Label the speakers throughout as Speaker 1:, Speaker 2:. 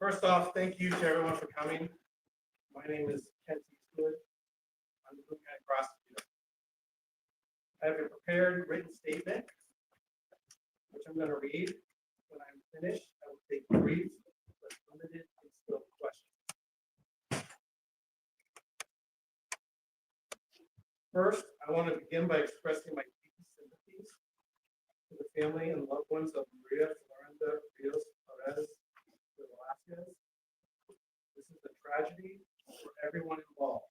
Speaker 1: First off, thank you to everyone for coming. My name is Curt Eastwood. I'm the Boone County Prosecutor. I have a prepared written statement, which I'm going to read. When I'm finished, I will take brief but limited in scope questions. First, I want to begin by expressing my deepest sympathies to the family and loved ones of Maria, Florinda, Rios, Velazquez. This is a tragedy for everyone involved.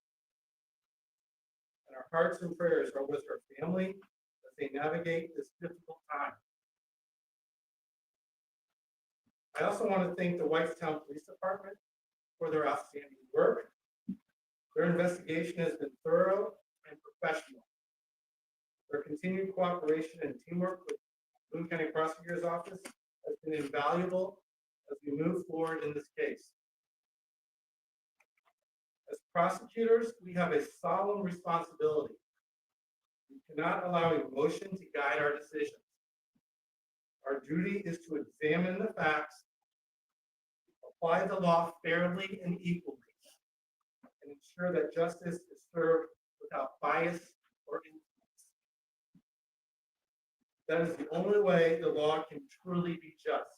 Speaker 1: And our hearts and prayers are with her family as they navigate this difficult time. I also want to thank the Whitestown Police Department for their outstanding work. Their investigation has been thorough and professional. Their continued cooperation and teamwork with the Boone County Prosecutor's Office has been invaluable as we move forward in this case. As prosecutors, we have a solemn responsibility. We cannot allow emotion to guide our decisions. Our duty is to examine the facts, apply the law fairly and equally, and ensure that justice is served without bias or influence. That is the only way the law can truly be just.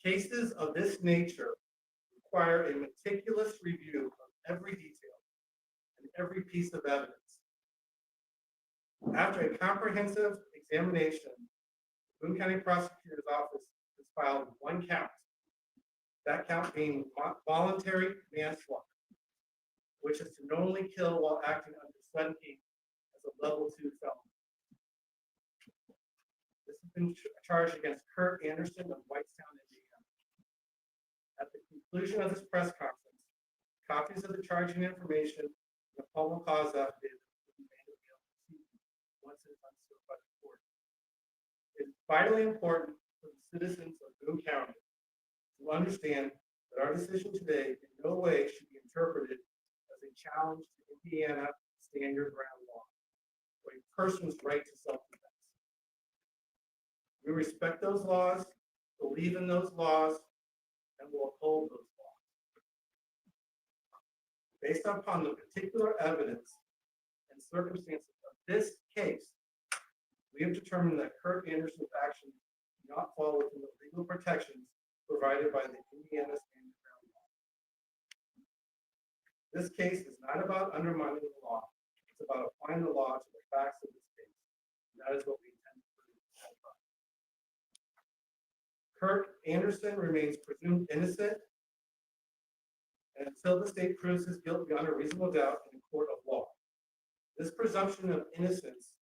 Speaker 1: Cases of this nature require a meticulous review of every detail and every piece of evidence. After a comprehensive examination, the Boone County Prosecutor's Office has filed one count, that count being voluntary manslaughter, which is to knowingly kill while acting under sudden heat as a level 2 felony. This has been charged against Curt Andersen of Whitestown, Indiana. At the conclusion of this press conference, copies of the charging information and the probable cause affidavit will be made available once it is unsealed by the court. It is vitally important for the citizens of Boone County to understand that our decision today in no way should be interpreted as a challenge to Indiana standard ground law or a person's right to self-defense. We respect those laws, believe in those laws, and will uphold those laws. Based upon the particular evidence and circumstances of this case, we have determined that Curt Andersen's actions do not fall within the legal protections provided by the Indiana standard ground law. This case is not about undermining the law. It's about applying the law to the facts of this case. And that is what we intend to do. Curt Andersen remains presumed innocent, and until the state proves his guilt beyond a reasonable doubt in a court of law. This presumption of innocence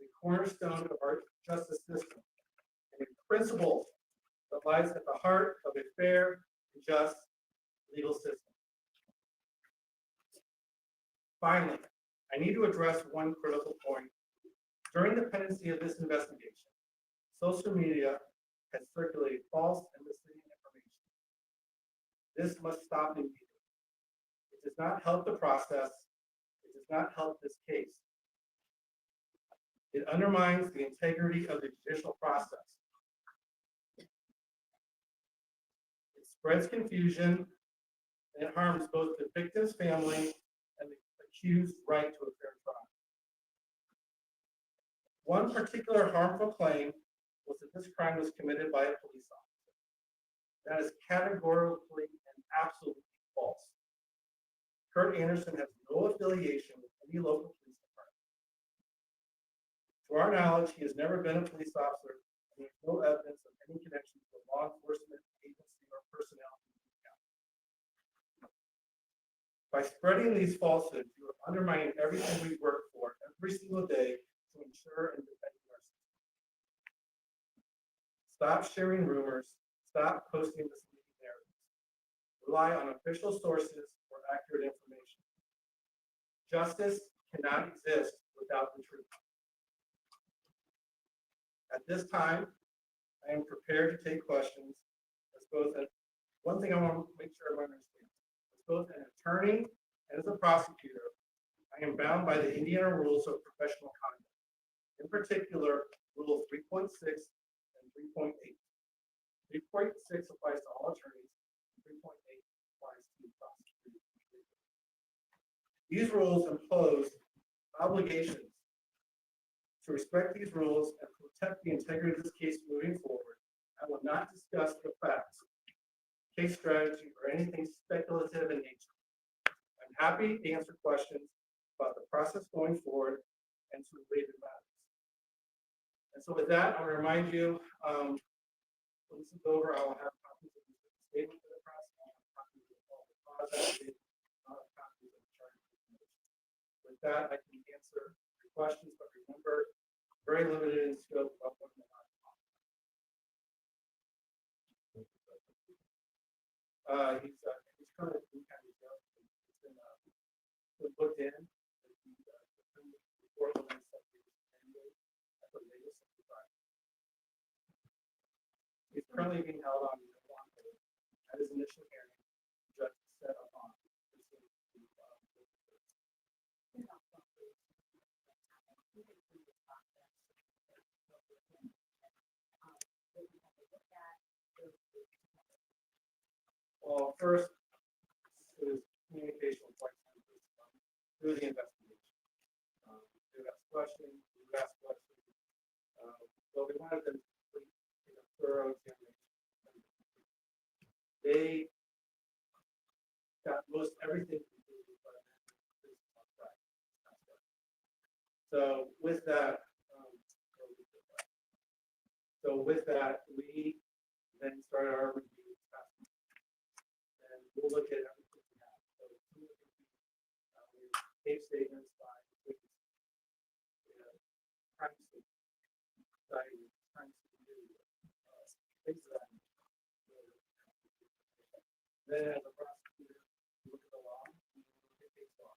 Speaker 1: is a cornerstone of our justice system and a principle that lies at the heart of a fair and just legal system. Finally, I need to address one critical point. During the pendency of this investigation, social media has circulated false and misleading information. This must stop immediately. It does not help the process. It does not help this case. It undermines the integrity of the judicial process. It spreads confusion, and it harms both the victim's family and the accused's right to a fair trial. One particular harmful claim was that this crime was committed by a police officer. That is categorically and absolutely false. Curt Andersen has no affiliation with any local police department. To our knowledge, he has never been a police officer, and there is no evidence of any connection to a law enforcement agency or personnel in Boone County. By spreading these falsehoods, you are undermining everything we work for every single day to ensure and defend our system. Stop sharing rumors. Stop posting misleading narratives. Rely on official sources for accurate information. Justice cannot exist without the truth. At this time, I am prepared to take questions. As both one thing I want to make sure everyone understands. As both an attorney and as a prosecutor, I am bound by the Indiana rules of professional conduct. In particular, Rule 3.6 and 3.8. 3.6 applies to all attorneys, 3.8 applies to prosecutors. These rules impose obligations to respect these rules and protect the integrity of this case moving forward. I will not discuss the facts, case strategy, or anything speculative in nature. I'm happy to answer questions about the process going forward and to related matters. And so with that, I'll remind you, when this is over, I will have copies of the statement for the press, I'll have copies of all the process, I'll have copies of the charge information. With that, I can answer your questions, but remember, very limited in scope of what I'm about to talk about. He's currently at Boone County Jail. He's been booked in. He's currently being held on bond. At his initial hearing, the judge set up on. Well, first, it was communication with Whitestown through the investigation. They would ask questions, we would ask questions. So we wanted them to complete thorough examination. They got most everything completed, but so with that, we then started our review. And we'll look at everything we have. So we gave statements by crime scene, things of that. Then as a prosecutor, we look at the law, and we look at case law.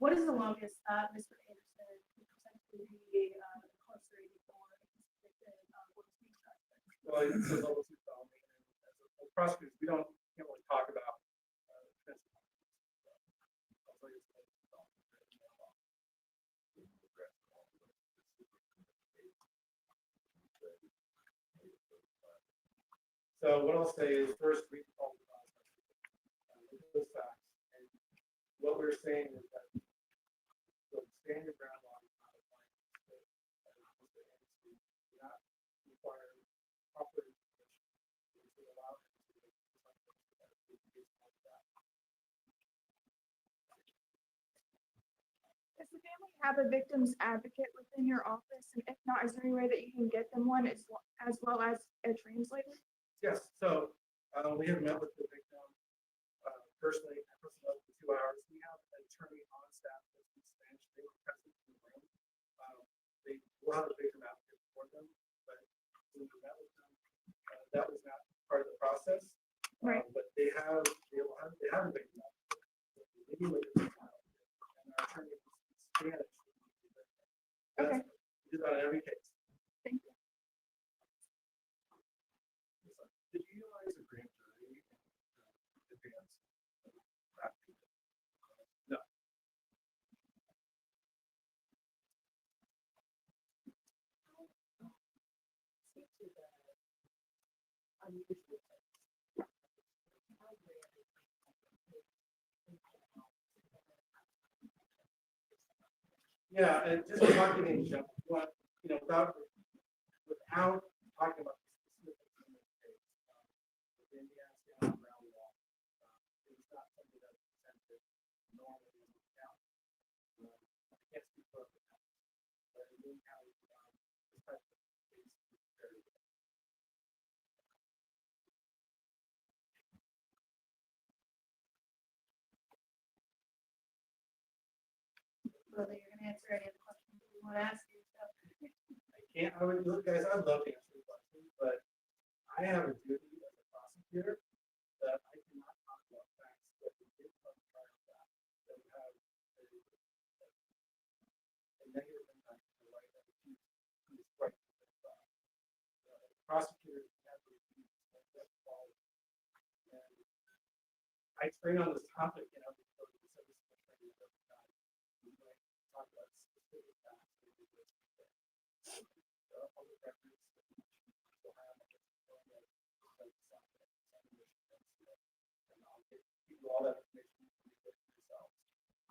Speaker 2: What is the longest Mr. Andersen could potentially be incarcerated for if he's convicted of what he's being charged with?
Speaker 1: Well, it's a level 2 felony, and as prosecutors, we can't really talk about So what I'll say is first read all the look at those facts, and what we're saying is that the standard ground law is not applying to not require proper information to allow him to make
Speaker 3: Does the family have a victim's advocate within your office? And if not, is there any way that you can get them one as well as a translator?
Speaker 1: Yes, so we have met with the victim personally for 2 hours. We have an attorney on staff that speaks Spanish. They were present in the room. They will have a victim advocate for them, but when we met with them, that was not part of the process.
Speaker 3: Right.
Speaker 1: But they have a victim advocate. Maybe with the child, and our attorney speaks Spanish.
Speaker 3: Okay.
Speaker 1: We do that in every case.
Speaker 3: Thank you.
Speaker 1: Did you utilize a grand jury in advance? No. Yeah, and just talking in general, without talking about the specifics in this case, with Indiana's down around the wall, it's not something that's presented normally in the county. I can't speak for other counties, but in Boone County, this type of case is very good.
Speaker 2: Whether you're going to answer any of the questions you want to ask yourself.
Speaker 1: I would look, guys, I'd love to answer your questions, but I have a duty as a prosecutor that I cannot talk about facts that we did from prior facts that would have a negative impact on the right of the who's right. Prosecutors have to refuse that quality. And I train on this topic, because of the service training every time. We might talk about specific facts. Public records, give you all that information yourself.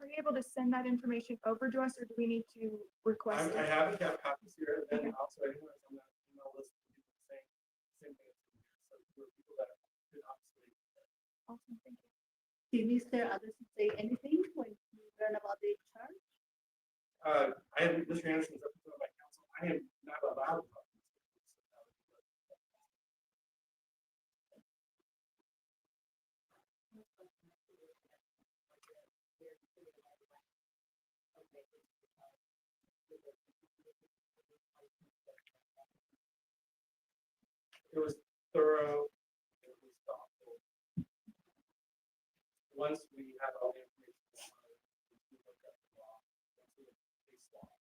Speaker 3: Are you able to send that information over to us, or do we need to request
Speaker 1: I
Speaker 3: it?
Speaker 1: haven't got copies here, and then
Speaker 3: Okay.
Speaker 1: also anyone that's on that email list will do the same thing. So for people that could obviously.
Speaker 3: Awesome, thank you.
Speaker 2: Did Mr. Anderson say anything when you learned about the charge?
Speaker 1: I am Mr. Anderson is represented by counsel. I am not allowed to talk to this. It was thorough. It was thoughtful. Once we had all the information, we looked at the law, once we looked at the case law,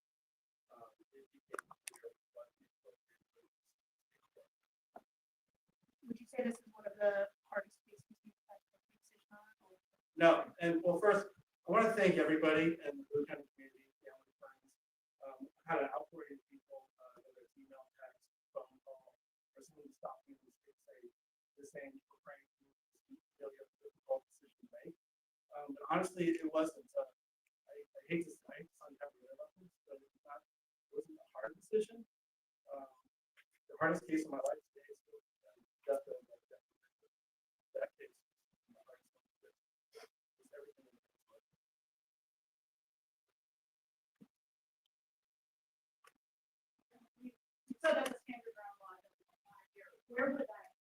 Speaker 1: it became clear what the appropriate was.
Speaker 2: Would you say this is one of the hardest cases you've had to make decision on? Or?
Speaker 1: No, and well, first, I want to thank everybody in the Boone County community, family, friends. I had an outpouring of people, whether it's email, text, phone call, or someone stopped me and say the same, we're praying for you, really a difficult decision to make. But honestly, it wasn't. I hate to sound heavy about this, but it wasn't a hard decision. The hardest case of my life today is that case. Everything.
Speaker 2: So that's a standard ground law. Where would that lie?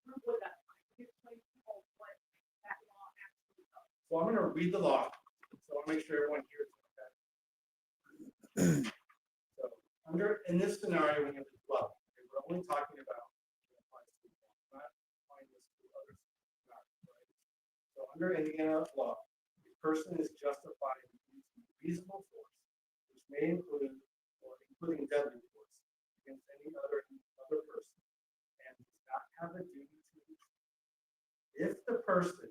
Speaker 2: Could you explain to people what that law actually does?
Speaker 1: So I'm going to read the law. So I'll make sure everyone hears it. Okay. So in this scenario, we have the dwelling. Okay, we're only talking about not applying this to other scenarios, right? So under Indiana law, a person is justified in using reasonable force, which may include or including deadly force against any other person, and does not have a duty to if the person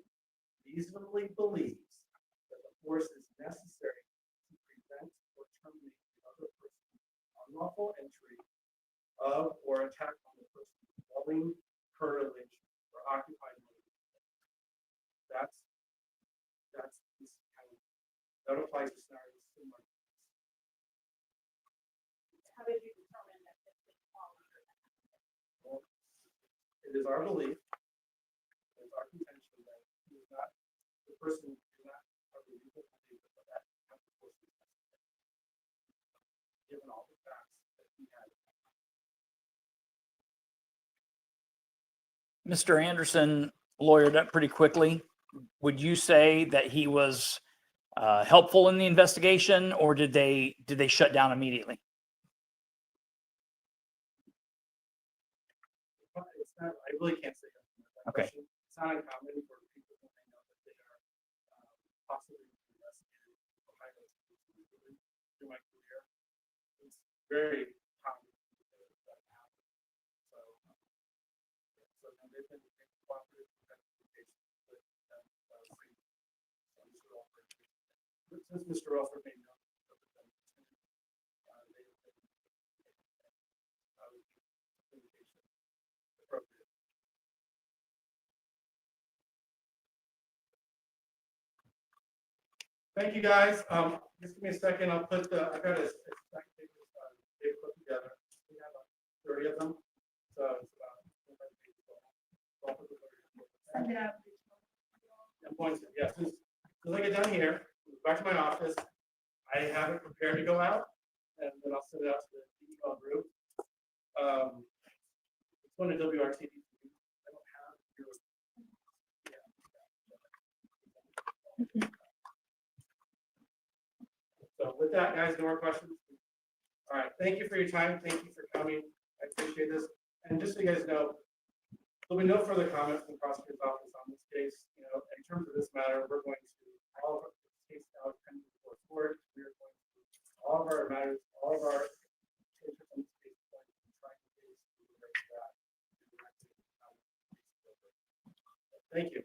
Speaker 1: reasonably believes that the force is necessary to prevent or terminate the other person's unlawful entry of or attack on the person's dwelling, curtilage, or occupied land. That's this kind of, that applies to scenarios similar to this.
Speaker 2: How did you determine that this would fall under that?
Speaker 1: Well, it is our belief, it is our contention that he is not, the person is not a legal belief that that kind of force is necessary, given all the facts that he had.
Speaker 4: Mr. Anderson lawyered up pretty quickly. Would you say that he was helpful in the investigation, or did they shut down immediately?
Speaker 1: It's not, I really can't say that.
Speaker 4: Okay.
Speaker 1: Question. It's not uncommon for people when they know that they are possibly investigated for high risk through my career. It's very common for that to happen. So they've been cooperative with that communication with them. Since Mr. Alford made note of the communication appropriate. Thank you, guys. Just give me a second. I'll put I got a stack of papers they put together. We have 30 of them. So it's about 25 pages long. So I'll put the 30
Speaker 2: Send it out.
Speaker 1: and points it. Yes. As soon as I get done here, back to my office. I have it prepared to go out, and then I'll send it out to the email group. It's going to WRTD. I don't have your. Yeah. So with that, guys, no more questions? All right, thank you for your time. Thank you for coming. I appreciate this. And just so you guys know, there'll be no further comments from the prosecutor's office on this case. You know, in terms of this matter, we're going to all of our case now pending before court. We are going to all of our matters, all of our cases on this case, going to try to case to relate to that. Thank you.